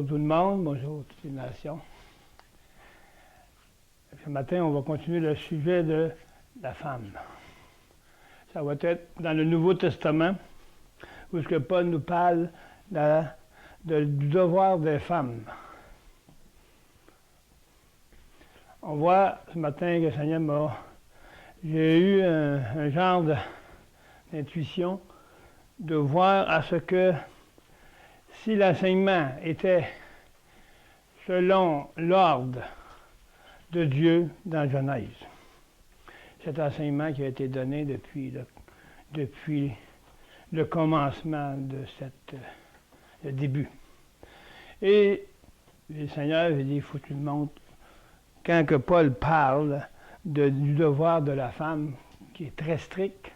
tout le monde, bonjour toutes les nations. Ce matin, on va continuer le sujet de la femme. Ça va être dans le Nouveau Testament, où ce que Paul nous parle du devoir des femmes. On voit ce matin que le Seigneur m'a... J'ai eu un genre d'intuition de voir à ce que si l'enseignement était selon l'ordre de Dieu dans Genèse, cet enseignement qui a été donné depuis le commencement de le début. Et le Seigneur avait dit, il faut que tu le montres, quand que Paul parle du devoir de la femme, qui est très strict,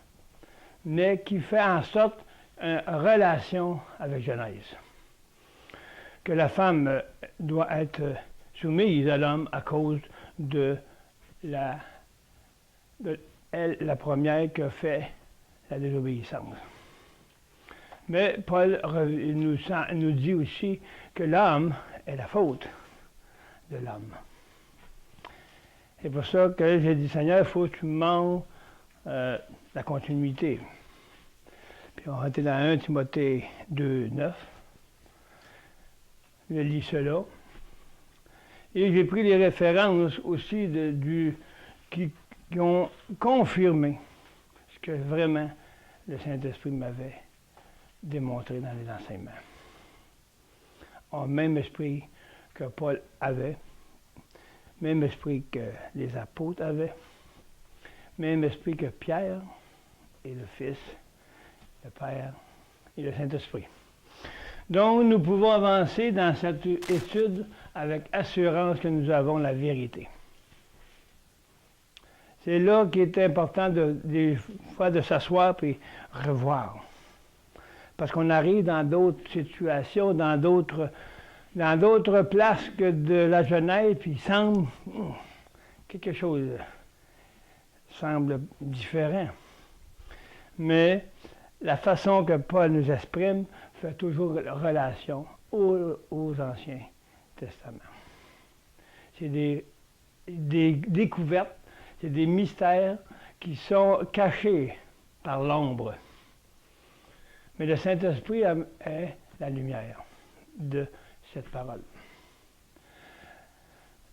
mais qui fait en sorte une relation avec Genèse. Que la femme doit être soumise à l'homme à cause de elle, la première qui a fait la désobéissance. Mais Paul nous dit aussi que l'homme est la faute de l'homme. C'est pour ça que j'ai dit, Seigneur, il faut que tu me montres la continuité. Puis on était dans 1 Timothée 2, 9. Je lis cela. Et j'ai pris les références aussi qui ont confirmé ce que vraiment le Saint-Esprit m'avait démontré dans les enseignements. Le même esprit que Paul avait, même esprit que les apôtres avaient, même esprit que Pierre et le Fils, le Père et le Saint-Esprit. Donc, nous pouvons avancer dans cette étude avec assurance que nous avons la vérité. C'est là qu'il est important des fois de s'asseoir et revoir. Parce qu'on arrive dans d'autres situations, dans d'autres places que de la Genèse, puis il semble quelque chose semble différent. Mais la façon que Paul nous exprime fait toujours relation aux Anciens Testaments. C'est des découvertes, c'est des mystères qui sont cachés par l'ombre. Mais le Saint-Esprit est la lumière de cette parole.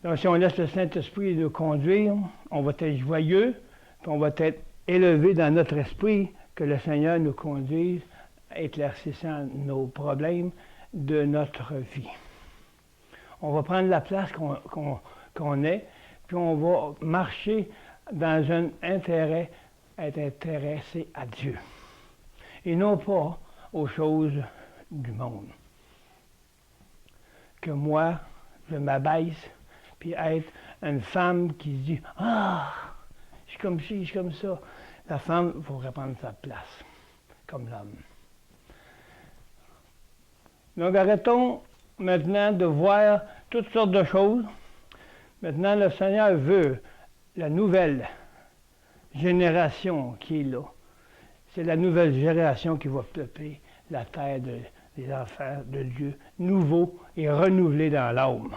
Donc si on laisse le Saint-Esprit nous conduire, on va être joyeux, puis on va être élevé dans notre esprit, que le Seigneur nous conduise, éclaircissant nos problèmes de notre vie. On va prendre la place qu'on est, puis on va marcher dans un intérêt, être intéressé à Dieu, et non pas aux choses du monde. Que moi, je m'abaisse, puis être une femme qui se dit « Ah, je suis comme ci, je suis comme ça ». La femme, il faut reprendre sa place, comme l'homme. Donc arrêtons maintenant de voir toutes sortes de choses. Maintenant, le Seigneur veut la nouvelle génération qui est là. C'est la nouvelle génération qui va peupler la terre des enfants de Dieu, nouveau et renouvelé dans l'âme.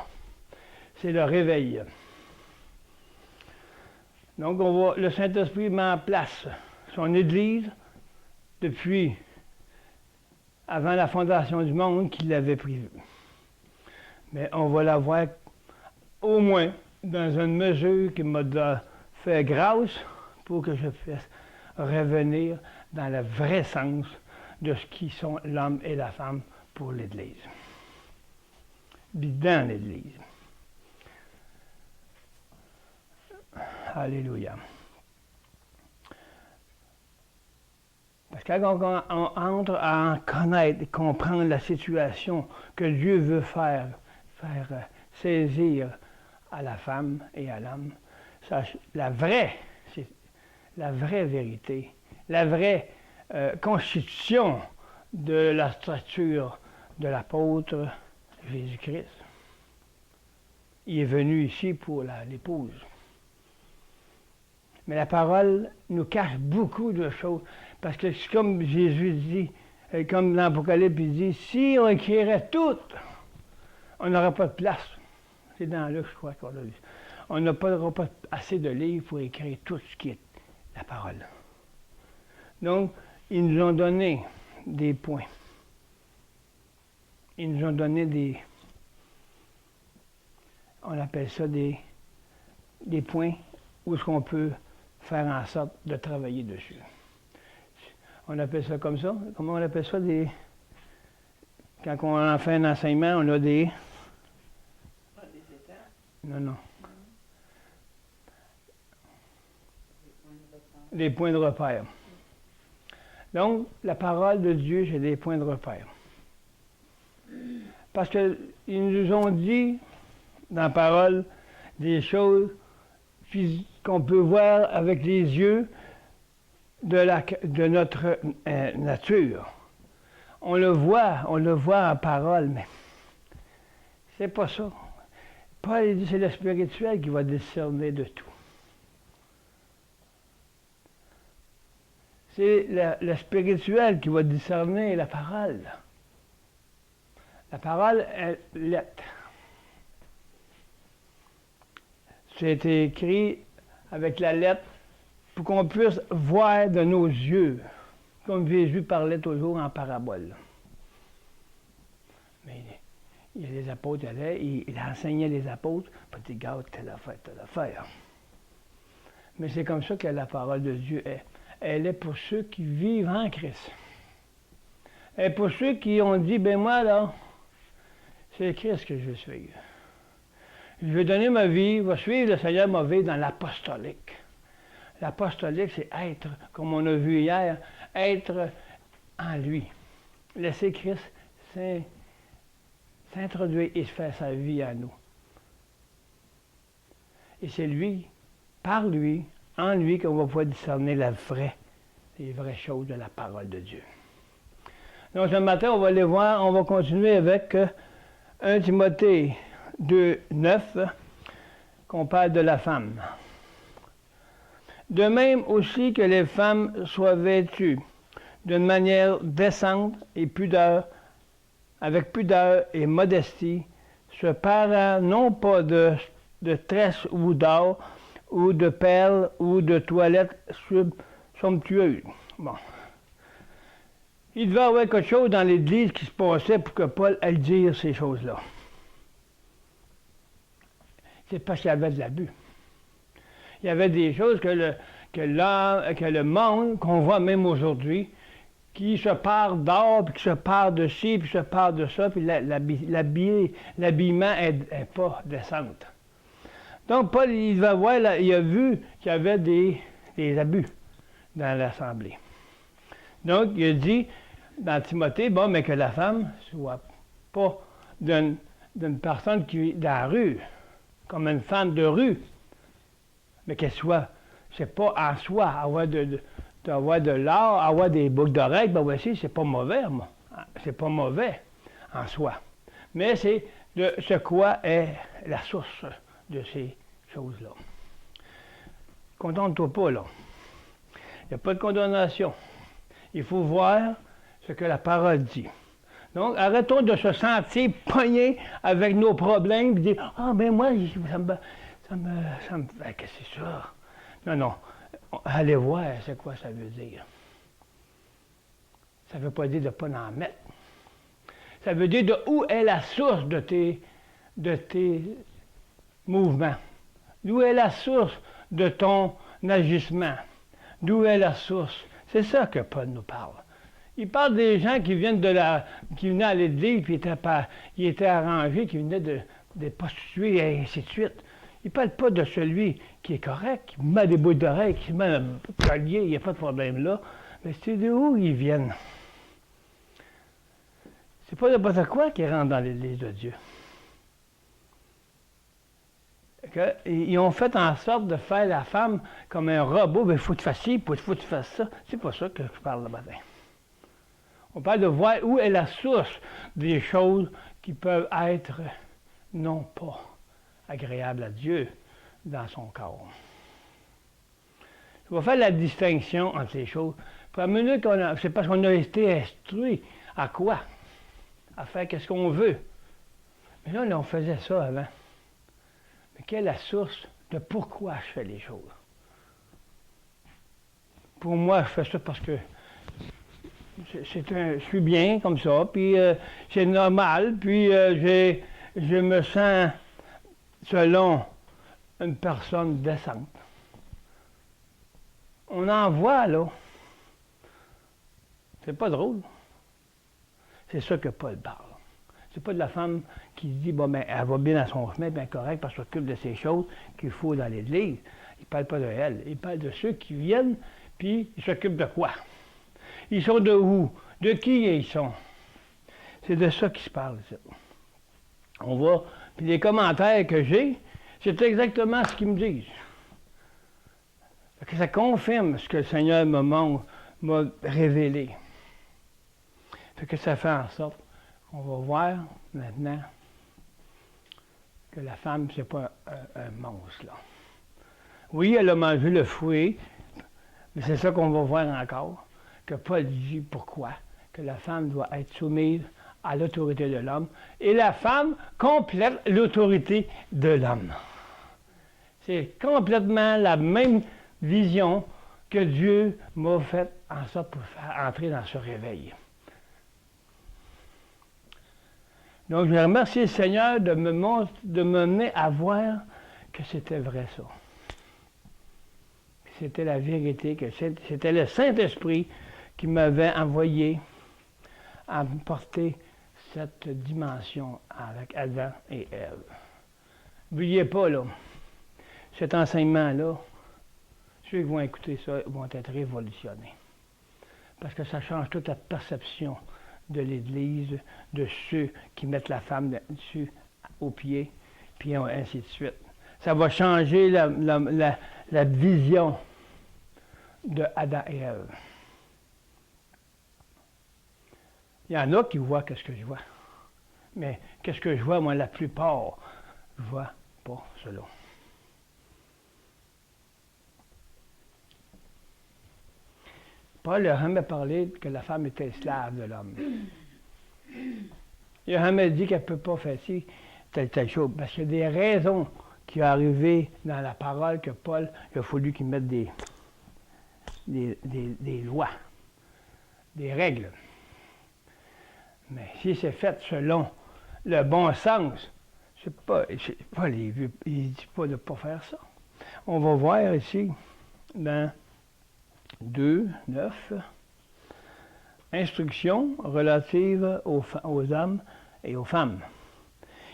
C'est le réveil. Donc, le Saint-Esprit met en place son Église depuis avant la fondation du monde qu'il avait prévu. Mais on va la voir au moins dans une mesure qui m'a fait grâce pour que je puisse revenir dans le vrai sens de ce qui sont l'homme et la femme pour l'Église. Dans l'Église. Alléluia. Parce que quand on entre à en connaître et comprendre la situation que Dieu veut faire saisir à la femme et à l'homme, la vraie vérité, la vraie constitution de la structure de l'apôtre Jésus-Christ. Il est venu ici pour l'épouse. Mais la parole nous cache beaucoup de choses. Parce que c'est comme Jésus dit, comme l'Apocalypse dit, si on écrirait tout, on n'aura pas de place. C'est dans là que je crois qu'on a dit. On n'aura pas assez de livres pour écrire tout ce qui est la parole. Donc, ils nous ont donné des points. Ils nous ont donné des... On appelle ça des points où est-ce qu'on peut faire en sorte de travailler dessus. On appelle ça comme ça. Comment on appelle ça? Quand on en fait un enseignement, on a des... Pas des étapes. Non, non. Des points de repère. Des points de repère. Donc, la parole de Dieu, c'est des points de repère. Parce qu'ils nous ont dit dans la parole des choses qu'on peut voir avec les yeux de notre nature. On le voit en parole, mais c'est pas ça. Paul dit c'est le spirituel qui va discerner de tout. C'est le spirituel qui va discerner la parole. La parole est lettre. C'est écrit avec la lettre pour qu'on puisse voir de nos yeux, comme Jésus parlait toujours en parabole. Mais il y a les apôtres, il enseignait les apôtres, petit gars, telle affaire. Mais c'est comme ça que la parole de Dieu est. Elle est pour ceux qui vivent en Christ. Elle est pour ceux qui ont dit, ben moi là, c'est Christ que je veux suivre. Je vais donner ma vie, je vais suivre le Seigneur ma vie dans l'apostolique. L'apostolique, c'est être, comme on a vu hier, être en lui. Laisser Christ s'introduire et se faire sa vie à nous. Et c'est lui, par lui, en lui, qu'on va pouvoir discerner les vraies choses de la parole de Dieu. Donc ce matin, on va aller voir, on va continuer avec 1 Timothée 2, 9, qu'on parle de la femme. De même aussi que les femmes soient vêtues d'une manière décente et pudeur, avec pudeur et modestie, se parant non pas de tresses ou d'or, ou de perles, ou de toilettes somptueuses. Bon. Il devait y avoir quelque chose dans l'Église qui se passait pour que Paul aille dire ces choses-là. C'est parce qu'il y avait de l'abus. Il y avait des choses que le monde, qu'on voit même aujourd'hui, qui se parle d'or, puis qui se parle de ci, puis se parle de ça, puis l'habillement n'est pas décente. Donc, Paul, il a vu qu'il y avait des abus dans l'Assemblée. Donc, il a dit dans Timothée, bon, mais que la femme soit pas d'une personne qui vit dans la rue, comme une femme de rue, mais qu'elle soit, c'est pas en soi, avoir de l'or, avoir des boucles d'oreilles, ben voici, c'est pas mauvais, moi. C'est pas mauvais en soi. Mais c'est de ce quoi est la source de ces choses-là. Contente-toi pas, là. Il n'y a pas de condamnation. Il faut voir ce que la parole dit. Donc, arrêtons de se sentir pognés avec nos problèmes et dire « Ah, ben moi, ça me fait que c'est ça. » Non, non. Allez voir c'est quoi ça veut dire. Ça ne veut pas dire de ne pas en mettre. Ça veut dire de où est la source de tes mouvements. D'où est la source de ton agissement. D'où est la source. C'est ça que Paul nous parle. Il parle des gens qui venaient à l'église, puis ils étaient arrangés, qui venaient des prostituées, et ainsi de suite. Il ne parle pas de celui qui est correct, qui met des boucles d'oreilles, qui met un collier, il n'y a pas de problème là. Mais c'est de où ils viennent. C'est pas n'importe quoi qui rentre dans l'église de Dieu. Ils ont fait en sorte de faire la femme comme un robot, il faut que tu fasses ci, il faut que tu fasses ça. C'est pas ça que je parle le matin. On parle de voir où est la source des choses qui peuvent être non pas agréables à Dieu dans son corps. On va faire la distinction entre ces choses. Pour la minute c'est parce qu'on a été instruit à quoi? À faire qu'est-ce qu'on veut. Mais là, on faisait ça avant. Mais quelle est la source de pourquoi je fais les choses? Pour moi, je fais ça parce que je suis bien comme ça, puis c'est normal, puis je me sens selon une personne décente. On en voit, là. C'est pas drôle. C'est ça que Paul parle. C'est pas de la femme qui dit, bon, ben, elle va bien dans son chemin, bien correct, parce qu'elle s'occupe de ces choses qu'il faut dans l'Église. Il parle pas de elle. Il parle de ceux qui viennent, puis ils s'occupent de quoi? Ils sont de où? De qui ils sont? C'est de ça qu'il se parle, ça. On va. Puis les commentaires que j'ai, c'est exactement ce qu'ils me disent. Ça confirme ce que le Seigneur m'a révélé. Fait que ça fait en sorte qu'on va voir maintenant que la femme, c'est pas un monstre, là. Oui, elle a mangé le fruit, mais c'est ça qu'on va voir encore, que Paul dit pourquoi, que la femme doit être soumise à l'autorité de l'homme, et la femme complète l'autorité de l'homme. C'est complètement la même vision que Dieu m'a fait en sorte pour faire entrer dans ce réveil. Donc, je remercie le Seigneur de me mener à voir que c'était vrai ça. C'était la vérité, que c'était le Saint-Esprit qui m'avait envoyé à porter cette dimension avec Adam et Ève. N'oubliez pas, là, cet enseignement-là, ceux qui vont écouter ça vont être révolutionnés. Parce que ça change toute la perception de l'Église, de ceux qui mettent la femme dessus au pied, puis ainsi de suite. Ça va changer la vision de Adam et Ève. Il y en a qui voient qu'est-ce que je vois. Mais qu'est-ce que je vois, moi, la plupart, je vois pas cela. Paul n'a jamais parlé que la femme était esclave de l'homme. Il n'a jamais dit qu'elle ne peut pas faire ci, telle chose. Parce qu'il y a des raisons qui sont arrivées dans la parole que Paul il a fallu qu'il mette des lois, des règles. Mais si c'est fait selon le bon sens, c'est pas il ne dit pas de ne pas faire ça. On va voir ici, dans 2, 9, instructions relatives aux hommes et aux femmes.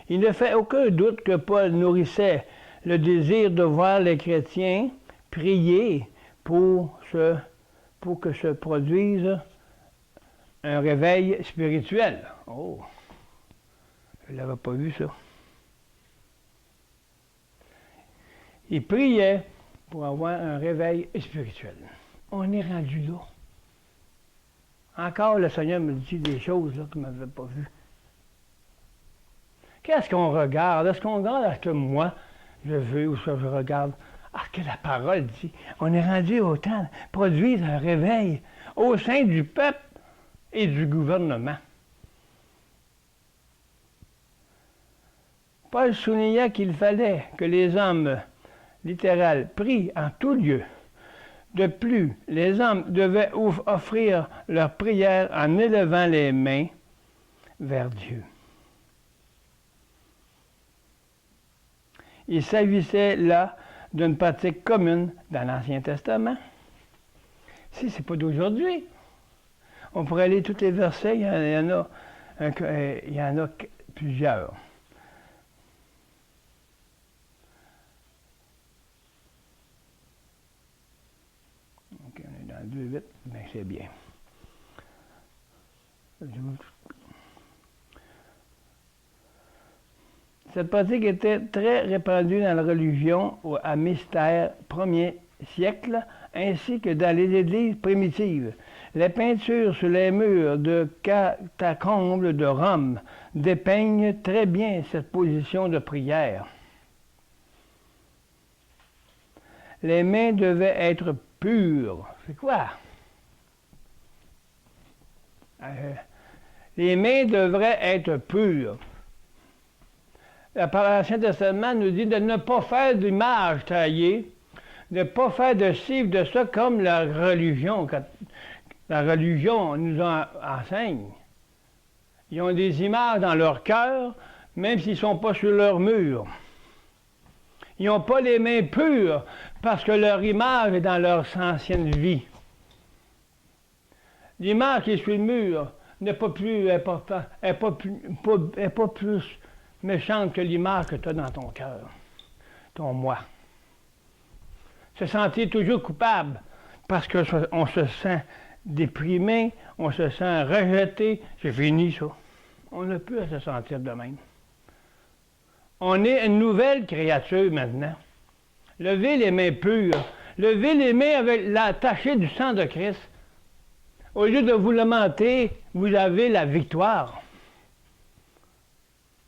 Il ne fait aucun doute que Paul nourrissait le désir de voir les chrétiens prier pour que se produise un réveil spirituel. Oh, je ne l'avais pas vu ça. Il priait pour avoir un réveil spirituel. On est rendu là. Encore, le Seigneur me dit des choses là, qu'il ne m'avait pas vues. Qu'est-ce qu'on regarde? Est-ce qu'on regarde à ce que moi, je veux ou ce que je regarde? Ah, ce que la parole dit. On est rendu au temps de produire un réveil au sein du peuple et du gouvernement. Paul soulignait qu'il fallait que les hommes, littéral, prient en tout lieu. De plus, les hommes devaient offrir leur prière en élevant les mains vers Dieu. Il s'agissait là d'une pratique commune dans l'Ancien Testament. Si ce n'est pas d'aujourd'hui, on pourrait lire tous les versets, il y en a plusieurs. OK, on est dans 2:8, bien c'est bien. Cette pratique était très répandue dans la religion à Mystère 1er siècle, ainsi que dans les églises primitives. Les peintures sur les murs de catacombes de Rome dépeignent très bien cette position de prière. Les mains devaient être pures. C'est quoi? Les mains devraient être pures. l'Ancien Testament nous dit de ne pas faire d'image taillée, de ne pas faire de ci, de ça, comme la religion. La religion nous enseigne. Ils ont des images dans leur cœur, même s'ils ne sont pas sur leur mur. Ils n'ont pas les mains pures parce que leur image est dans leur ancienne vie. L'image qui est sur le mur n'est pas plus importante, n'est pas plus méchante que l'image que tu as dans ton cœur, ton moi. Se sentir toujours coupable parce qu'on se sent déprimé, on se sent rejeté, c'est fini ça. On n'a plus à se sentir de même. On est une nouvelle créature maintenant. Levez les mains pures. Levez les mains avec la tachée du sang de Christ. Au lieu de vous lamenter, vous avez la victoire.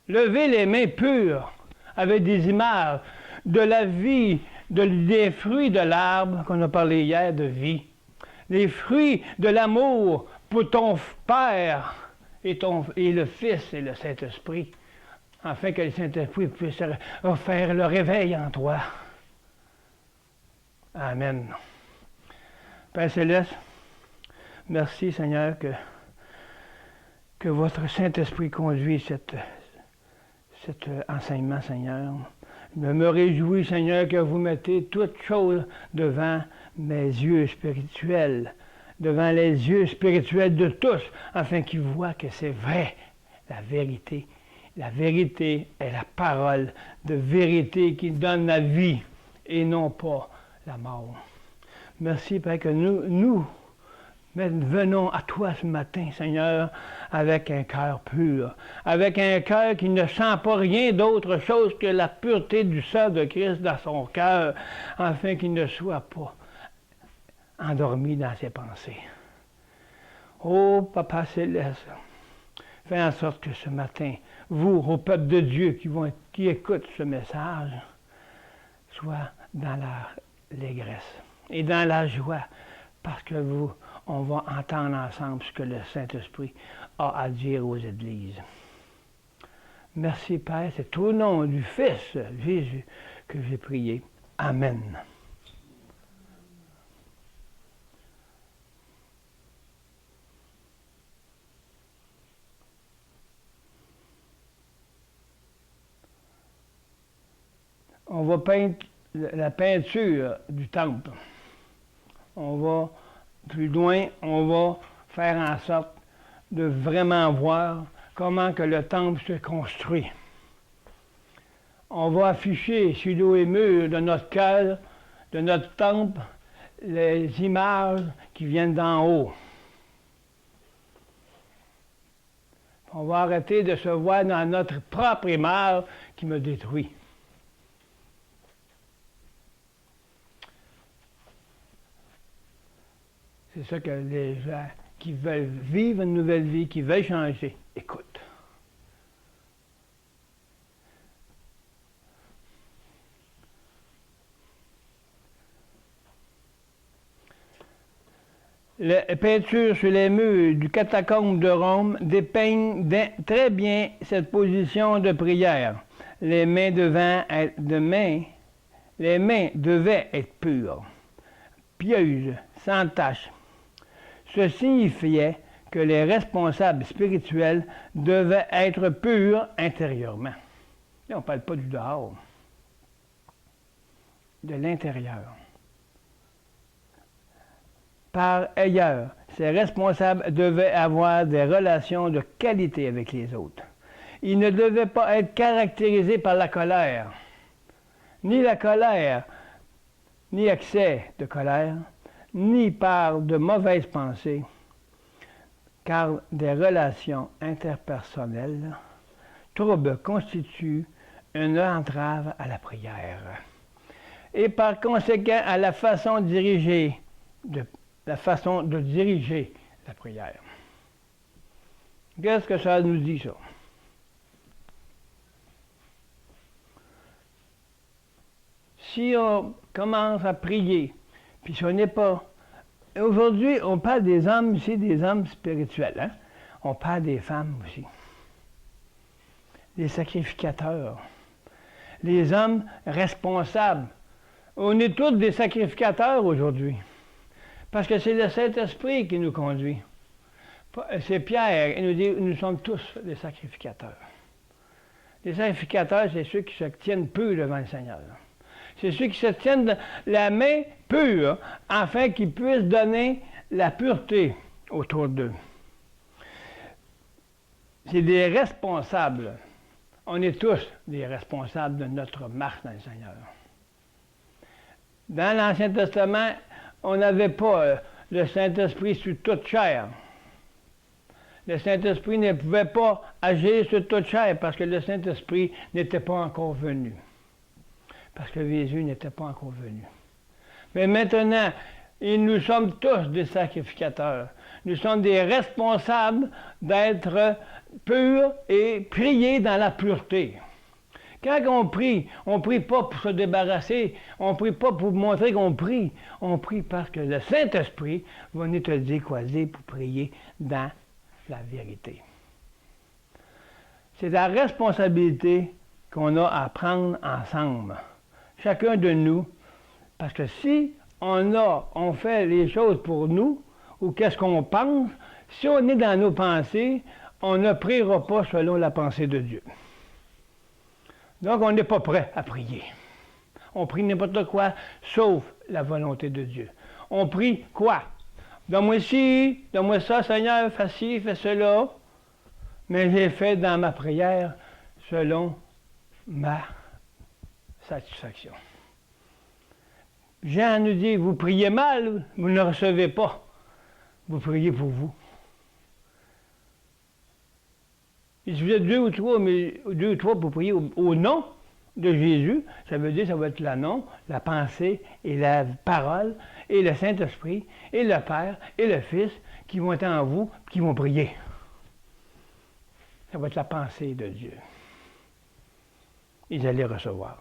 Levez les mains pures avec des images de la vie, des fruits de l'arbre qu'on a parlé hier de vie. Les fruits de l'amour pour ton Père et le Fils et le Saint-Esprit, afin que le Saint-Esprit puisse faire le réveil en toi. Amen. Père Céleste, merci Seigneur que votre Saint-Esprit conduit cet enseignement, Seigneur. Je me réjouis, Seigneur, que vous mettez toutes choses devant mes yeux spirituels, devant les yeux spirituels de tous, afin qu'ils voient que c'est vrai, la vérité. La vérité est la parole de vérité qui donne la vie et non pas la mort. Merci, Père, que nous venons à toi ce matin, Seigneur, avec un cœur pur, avec un cœur qui ne sent pas rien d'autre chose que la pureté du sang de Christ dans son cœur, afin qu'il ne soit pas endormi dans ses pensées. Oh, Papa Céleste, fais en sorte que ce matin, vous, au peuple de Dieu qui écoute ce message, soit dans l'allégresse et dans la joie, parce que on va entendre ensemble ce que le Saint-Esprit a à dire aux églises. Merci, Père, c'est au nom du Fils Jésus que j'ai prié. Amen. On va peindre la peinture du temple. On va, plus loin, on va faire en sorte de vraiment voir comment que le temple se construit. On va afficher sur les murs de notre cœur, de notre temple, les images qui viennent d'en haut. On va arrêter de se voir dans notre propre image qui me détruit. C'est ça que les gens qui veulent vivre une nouvelle vie, qui veulent changer, écoutent. Les peintures sur les murs du catacombe de Rome dépeignent très bien cette position de prière. Les mains devaient être pures, pieuses, sans tache. Ce signifiait que les responsables spirituels devaient être purs intérieurement. Là, on ne parle pas du dehors, de l'intérieur. Par ailleurs, ces responsables devaient avoir des relations de qualité avec les autres. Ils ne devaient pas être caractérisés par la colère, ni excès de colère, ni par de mauvaises pensées, car des relations interpersonnelles troubles constituent une entrave à la prière et par conséquent à la façon de diriger la prière. Qu'est-ce que ça nous dit, ça? Si on commence à prier, puis si on n'est pas... Aujourd'hui, on parle des hommes ici, des hommes spirituels. Hein? On parle des femmes aussi. Des sacrificateurs. des hommes responsables. On est tous des sacrificateurs aujourd'hui. Parce que c'est le Saint-Esprit qui nous conduit. C'est Pierre, il nous dit, nous sommes tous des sacrificateurs. Les sacrificateurs, c'est ceux qui se tiennent purs devant le Seigneur. C'est ceux qui se tiennent la main pure, afin qu'ils puissent donner la pureté autour d'eux. C'est des responsables. On est tous des responsables de notre marche dans le Seigneur. Dans l'Ancien Testament, on n'avait pas le Saint-Esprit sur toute chair. Le Saint-Esprit ne pouvait pas agir sur toute chair parce que le Saint-Esprit n'était pas encore venu. Parce que Jésus n'était pas encore venu. Mais maintenant, nous sommes tous des sacrificateurs. Nous sommes des responsables d'être purs et prier dans la pureté. Quand on prie pas pour se débarrasser, on prie pas pour montrer qu'on prie. On prie parce que le Saint-Esprit va venir te dire quoi dire pour prier dans la vérité. C'est la responsabilité qu'on a à prendre ensemble, chacun de nous, parce que si on fait les choses pour nous, ou qu'est-ce qu'on pense, si on est dans nos pensées, on ne priera pas selon la pensée de Dieu. Donc, on n'est pas prêt à prier. On prie n'importe quoi, sauf la volonté de Dieu. On prie quoi? Donne-moi ci, donne-moi ça, Seigneur, fais ci, fais cela. Mais j'ai fait dans ma prière selon ma satisfaction. Jean nous dit, vous priez mal, vous ne recevez pas. Vous priez pour vous. Et si vous êtes deux ou trois pour prier au nom de Jésus, ça veut dire que ça va être le nom, la pensée et la parole, et le Saint-Esprit, et le Père, et le Fils, qui vont être en vous, qui vont prier. Ça va être la pensée de Dieu. Ils allaient recevoir.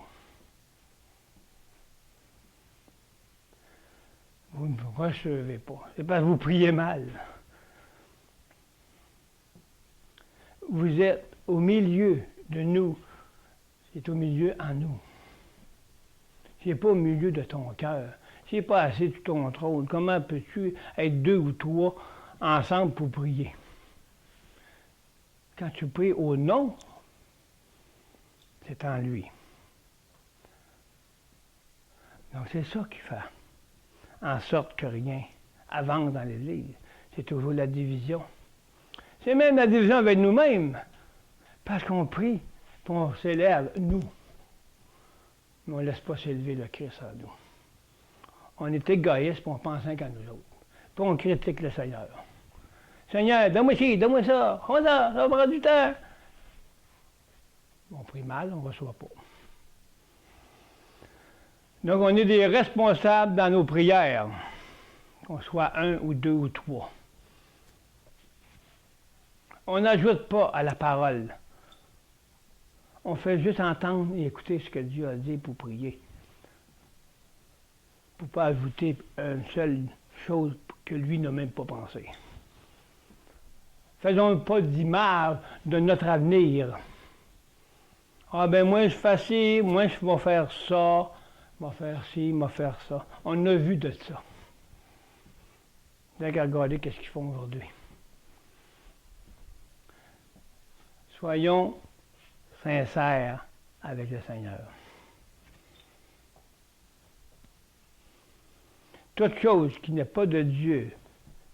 Vous ne recevez pas. C'est parce que vous priez mal. Vous êtes au milieu de nous. C'est au milieu en nous. C'est pas au milieu de ton cœur. C'est pas assez de ton trône. Comment peux-tu être deux ou trois ensemble pour prier? Quand tu pries au nom, c'est en lui. Donc c'est ça qui fait en sorte que rien avance dans l'Église. C'est toujours la division. C'est même la division avec nous-mêmes. Parce qu'on prie, puis on s'élève, nous. Mais on ne laisse pas s'élever le Christ en nous. On est égoïste, puis on pense qu'à nous autres. Puis on critique le Seigneur. Seigneur, donne-moi ci, donne-moi ça. Ça va prendre du temps. On prie mal, on ne reçoit pas. Donc, on est des responsables dans nos prières, qu'on soit un ou deux ou trois. On n'ajoute pas à la parole. On fait juste entendre et écouter ce que Dieu a dit pour prier. Pour ne pas ajouter une seule chose que lui n'a même pas pensé. Faisons pas d'image de notre avenir. Ah ben moi je fais ci, moi je vais faire ça. Je vais faire ci, je vais faire ça. On a vu de ça. Vous avez qu'à regarder ce qu'ils font aujourd'hui. Soyons sincères avec le Seigneur. Toute chose qui n'est pas de Dieu,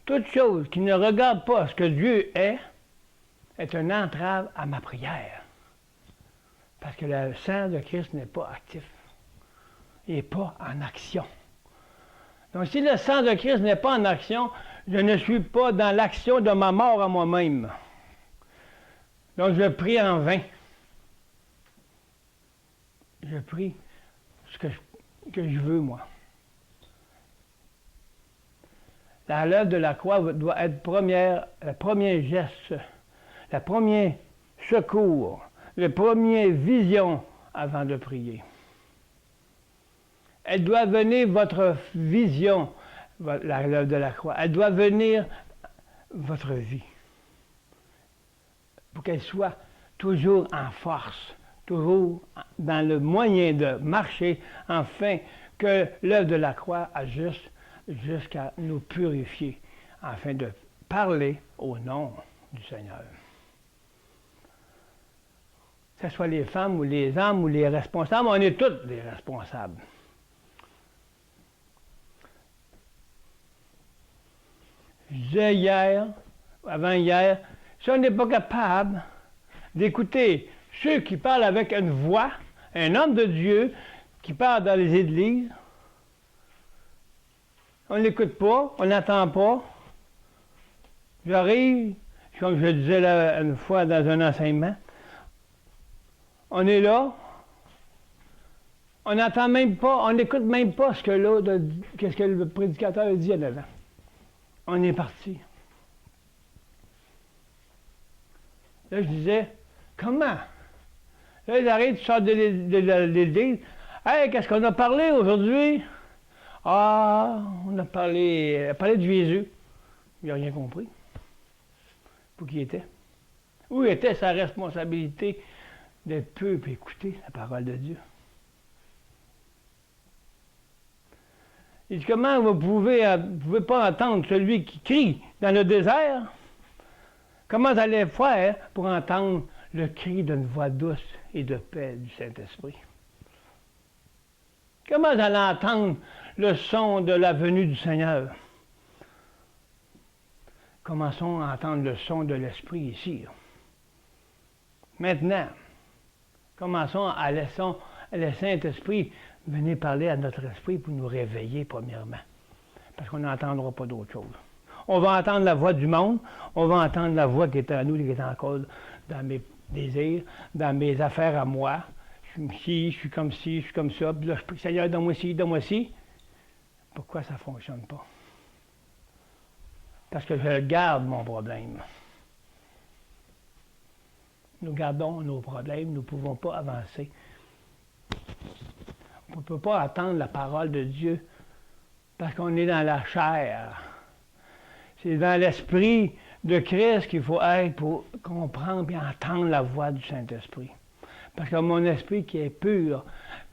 toute chose qui ne regarde pas ce que Dieu est une entrave à ma prière. Parce que le sang de Christ n'est pas actif. Et pas en action. Donc, si le sang de Christ n'est pas en action, je ne suis pas dans l'action de ma mort à moi-même. Donc, je prie en vain. Je prie ce que je veux, moi. L'œuvre de la croix doit être le premier geste, le premier secours, la première vision avant de prier. Elle doit venir votre vision, l'œuvre de la croix. Elle doit venir votre vie. Pour qu'elle soit toujours en force, toujours dans le moyen de marcher, afin que l'œuvre de la croix ajuste jusqu'à nous purifier, afin de parler au nom du Seigneur. Que ce soit les femmes ou les hommes ou les responsables, on est tous des responsables. Je disais hier, avant-hier, si on n'est pas capable d'écouter ceux qui parlent avec une voix, un homme de Dieu qui parle dans les églises, on n'écoute pas, on n'attend pas. J'arrive, comme je le disais là, une fois dans un enseignement, on est là, on n'attend même pas, on n'écoute même pas ce que l'autre, qu'est-ce que le prédicateur dit en avant. On est parti. Là, je disais, comment? Là, ils arrivent, ils sortent de l'église. Hey, qu'est-ce qu'on a parlé aujourd'hui? Ah, on a parlé de Jésus. Il n'a rien compris. Pour qui était? Où était sa responsabilité d'être peu et écouter la parole de Dieu? Il dit, comment vous pouvez pas entendre celui qui crie dans le désert? Comment vous allez faire pour entendre le cri d'une voix douce et de paix du Saint-Esprit? Comment vous allez entendre le son de la venue du Seigneur? Commençons à entendre le son de l'Esprit ici. Maintenant, commençons à laisser le Saint-Esprit venir parler à notre esprit pour nous réveiller premièrement. Parce qu'on n'entendra pas d'autre chose. On va entendre la voix du monde, on va entendre la voix qui est en nous, qui est encore dans mes désirs, dans mes affaires à moi. Je suis ci, je suis comme ci, je suis comme ça, puis là je prie, Seigneur, donne-moi ci, donne-moi ci. Pourquoi ça ne fonctionne pas? Parce que je garde mon problème. Nous gardons nos problèmes, nous ne pouvons pas avancer. On ne peut pas attendre la parole de Dieu parce qu'on est dans la chair. C'est dans l'esprit de Christ qu'il faut être pour comprendre et entendre la voix du Saint-Esprit. Parce que mon esprit qui est pur,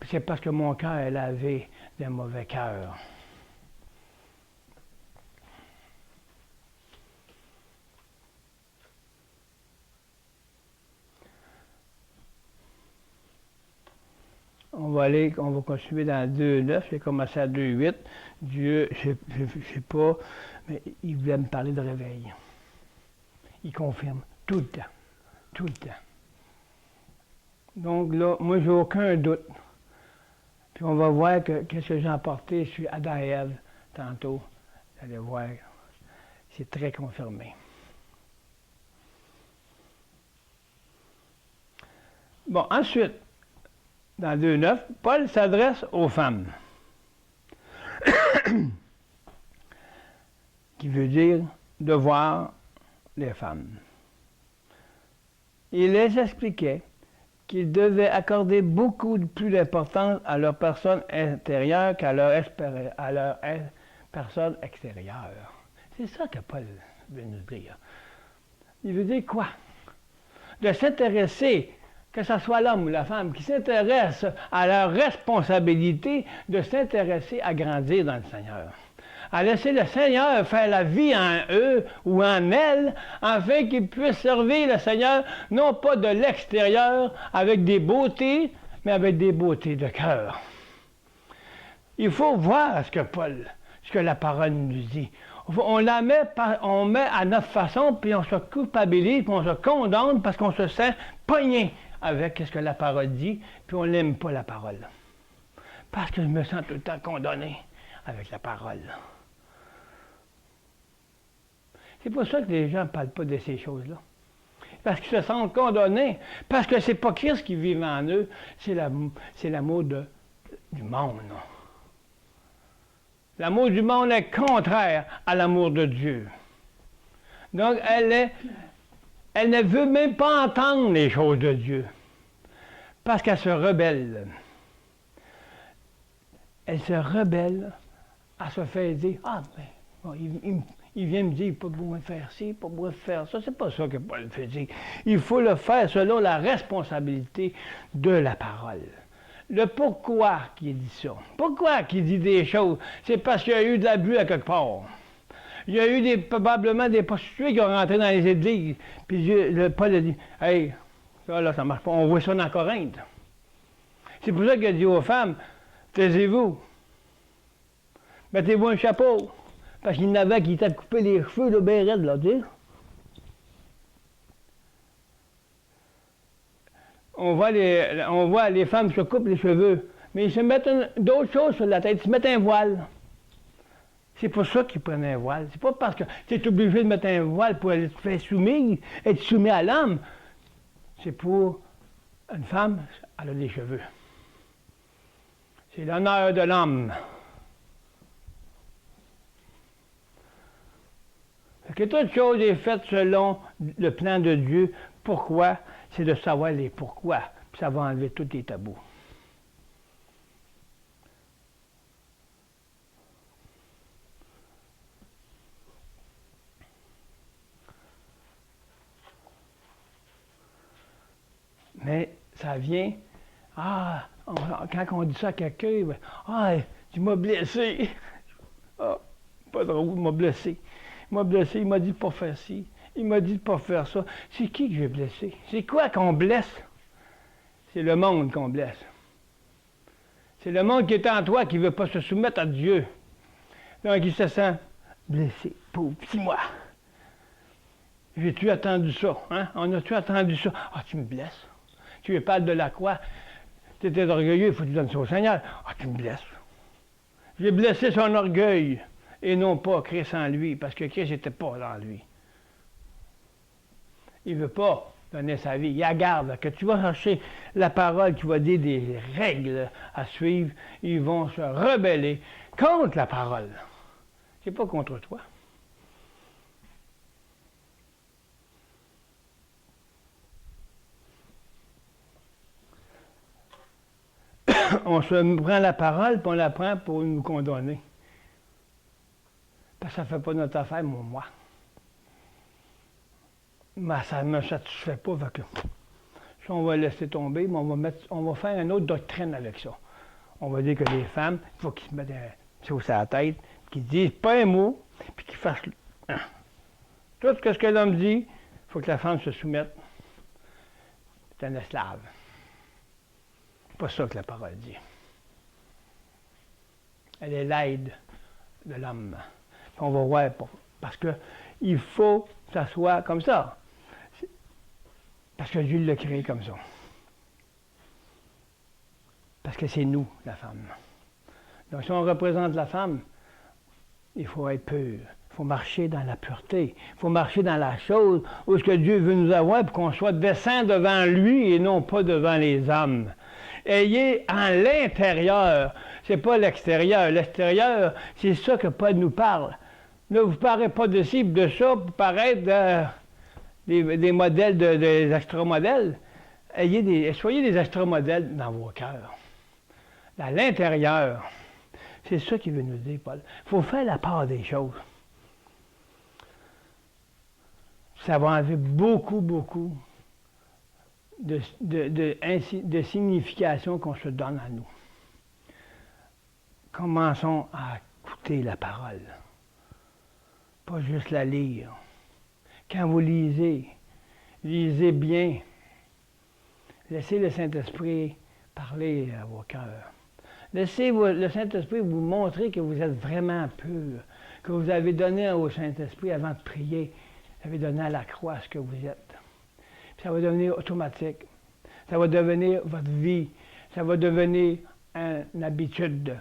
c'est parce que mon cœur est lavé d'un mauvais cœur. On va continuer dans 2.9, j'ai commencé à 2.8. Dieu, je ne sais pas, mais il voulait me parler de réveil. Il confirme, tout le temps, tout le temps. Donc là, moi, j'ai aucun doute. Puis on va voir qu'est-ce que j'ai emporté sur Adam et Ève tantôt. Vous allez voir, c'est très confirmé. Bon, ensuite, dans 2.9, Paul s'adresse aux femmes. Qui veut dire devoir les femmes. Il les expliquait qu'ils devaient accorder beaucoup plus d'importance à leur personne intérieure qu'à leur personne extérieure. C'est ça que Paul veut nous dire. Il veut dire quoi? De s'intéresser, que ce soit l'homme ou la femme, qui s'intéresse à leur responsabilité de s'intéresser à grandir dans le Seigneur. À laisser le Seigneur faire la vie en eux ou en elles, afin qu'ils puissent servir le Seigneur, non pas de l'extérieur, avec des beautés, mais avec des beautés de cœur. Il faut voir ce que la parole nous dit. On met à notre façon, puis on se culpabilise, puis on se condamne parce qu'on se sent pogné avec ce que la parole dit, puis on n'aime pas la parole. Parce que je me sens tout le temps condamné avec la parole. C'est pour ça que les gens ne parlent pas de ces choses-là. Parce qu'ils se sentent condamnés. Parce que c'est pas Christ qui vit en eux, c'est l'amour du monde. L'amour du monde est contraire à l'amour de Dieu. Donc, elle ne veut même pas entendre les choses de Dieu. Parce qu'elle se rebelle. Elle se rebelle à se faire dire, ah, ben, bon, Il vient me dire, pas besoin de faire ci, pas besoin de faire ça. C'est pas ça que Paul fait dire. Il faut le faire selon la responsabilité de la parole. Le pourquoi qu'il dit ça. Pourquoi qu'il dit des choses? C'est parce qu'il y a eu de l'abus à quelque part. Il y a eu probablement des prostituées qui ont rentré dans les églises. Puis Paul a dit, hey, ça là, ça marche pas. On voit ça dans Corinthe. C'est pour ça qu'il a dit aux femmes, taisez-vous. Mettez-vous un chapeau. Parce qu'il y en avait qui étaient coupés les cheveux, là, bien raides, là, tu sais. On voit les femmes se coupent les cheveux, mais ils se mettent d'autres choses sur la tête. Ils se mettent un voile. C'est pour ça qu'ils prennent un voile. C'est pas parce que tu es obligé de mettre un voile pour être fait soumis, être soumis à l'homme. C'est pour une femme, elle a des cheveux. C'est l'honneur de l'homme. Que toute chose est faite selon le plan de Dieu. Pourquoi? C'est de savoir les pourquoi. Puis ça va enlever tous les tabous. Mais ça vient, quand on dit ça à quelqu'un, tu m'as blessé. Ah, pas drôle, il m'a blessé. Il m'a blessé, il m'a dit de pas faire ci. Il m'a dit de pas faire ça. C'est qui que j'ai blessé? C'est quoi qu'on blesse? C'est le monde qu'on blesse. C'est le monde qui est en toi qui ne veut pas se soumettre à Dieu. Donc il se sent blessé. Pauvre petit moi. J'ai-tu attendu ça? Hein? On a-tu attendu ça? Ah, tu me blesses. Tu es parles de la croix. Tu étais orgueilleux, il faut que tu donnes ça au Seigneur. Ah, tu me blesses. J'ai blessé son orgueil et non pas Christ en lui, parce que Christ n'était pas dans lui. Il ne veut pas donner sa vie. Il la garde. Que tu vas chercher la parole qui va dire des règles à suivre, ils vont se rebeller contre la parole. C'est pas contre toi. On se prend la parole, puis on la prend pour nous condamner. Parce que ça ne fait pas notre affaire, moi. Mais ça ne me satisfait pas, fait que ça, on va laisser tomber, mais on va faire une autre doctrine avec ça. On va dire que les femmes, il faut qu'ils se mettent chose à la tête, qu'ils disent pas un mot, puis qu'ils fassent tout ce que l'homme dit, il faut que la femme se soumette. C'est un esclave. C'est pas ça que la parole dit. Elle est l'aide de l'homme. On va voir, parce qu'il faut que ça soit comme ça. Parce que Dieu l'a créé comme ça. Parce que c'est nous, la femme. Donc si on représente la femme, il faut être pur. Il faut marcher dans la pureté. Il faut marcher dans la chose où ce que Dieu veut nous avoir pour qu'on soit décent devant lui et non pas devant les hommes. Ayez en l'intérieur, c'est pas l'extérieur. L'extérieur, c'est ça que Paul nous parle. Ne vous parlez pas de ci, de ça, pour paraître des modèles, des extra-modèles. Soyez des extra-modèles dans vos cœurs. À l'intérieur, c'est ça qu'il veut nous dire, Paul. Il faut faire la part des choses. Ça va enlever beaucoup, beaucoup de signification qu'on se donne à nous. Commençons à écouter la parole. Pas juste la lire. Quand vous lisez bien. Laissez le Saint-Esprit parler à vos cœurs. Laissez le Saint-Esprit vous montrer que vous êtes vraiment pur, que vous avez donné au Saint-Esprit avant de prier, vous avez donné à la croix ce que vous êtes. Puis ça va devenir automatique. Ça va devenir votre vie. Ça va devenir une habitude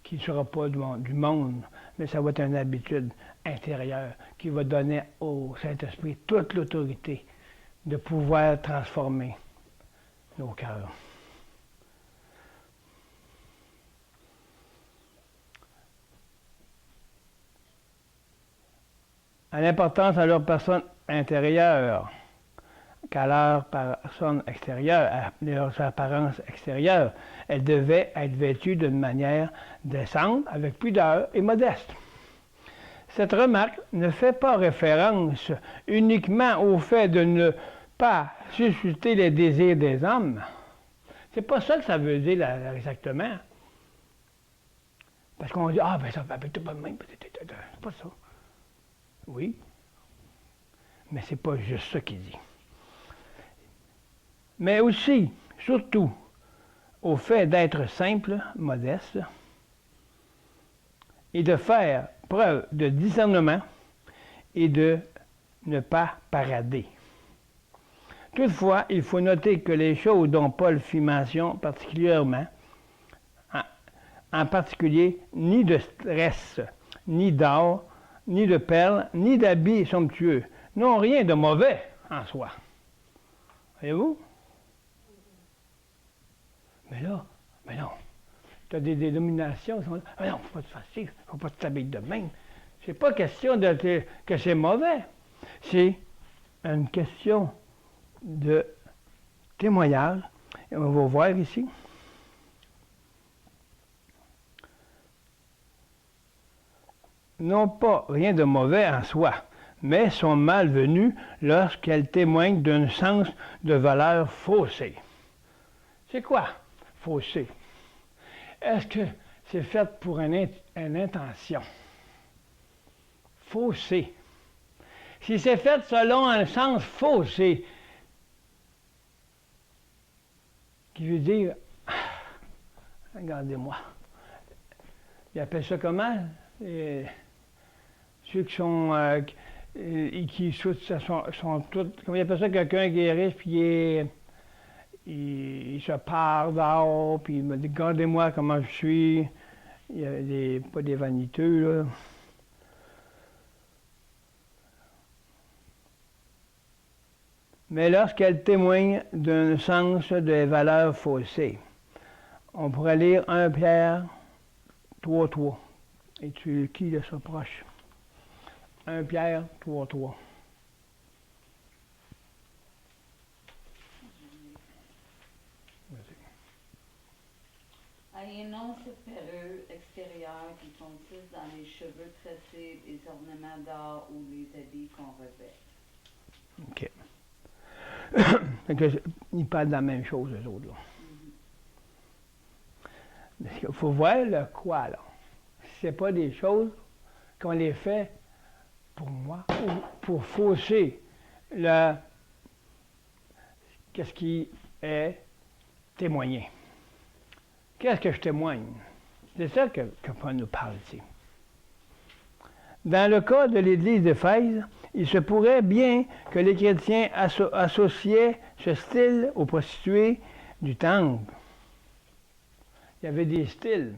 qui ne sera pas du monde, mais ça va être une habitude intérieure qui va donner au Saint-Esprit toute l'autorité de pouvoir transformer nos cœurs. À l'importance à leur personne intérieure qu'à leur personne extérieure, à leurs apparences extérieures. Elles devaient être vêtues d'une manière décente, avec pudeur et modeste. Cette remarque ne fait pas référence uniquement au fait de ne pas susciter les désirs des hommes. C'est pas ça que ça veut dire exactement. Parce qu'on dit, ah, ben ça va être pas même. C'est pas ça. Oui. Mais c'est pas juste ça qu'il dit. Mais aussi, surtout, au fait d'être simple, modeste, et de faire preuve de discernement et de ne pas parader. Toutefois, il faut noter que les choses dont Paul fit mention particulièrement, en particulier, ni de stress, ni d'or, ni de perles, ni d'habits somptueux, n'ont rien de mauvais en soi. Voyez-vous? Mais non. Tu as des dénominations qui sont là. Ah non, faut pas te faire ci, faut pas te t'habiller de même. C'est pas question que c'est mauvais. C'est une question de témoignage. Et on va voir ici. Non pas rien de mauvais en soi, mais sont malvenues lorsqu'elles témoignent d'un sens de valeur faussée. C'est quoi, faussé? Est-ce que c'est fait pour une intention? Faussé. Si c'est fait selon un sens faussé, qui veut dire, regardez-moi, ils appellent ça comment? Ceux qui sont, qui sont tous, comment ils appellent ça, quelqu'un qui est riche, puis il se part d'or, puis il me dit, regardez-moi comment je suis. Il y a pas des vaniteux, là. Mais lorsqu'elle témoigne d'un sens de valeurs faussées, on pourrait lire 1 Pierre 3.3. Et qui de ça proche? 1 Pierre 3.3. Ayez non cette parure extérieure qui consiste dans les cheveux tressés, les ornements d'or ou les habits qu'on revêt. OK. Ils parlent de la même chose, eux autres, là. Il faut voir le quoi, là. C'est pas des choses qu'on les fait pour moi, ou pour fausser qu'est-ce qui est témoigné. Qu'est-ce que je témoigne? C'est ça que Paul nous parle ici. Dans le cas de l'Église d'Éphèse, il se pourrait bien que les chrétiens associaient ce style aux prostituées du temple. Il y avait des styles.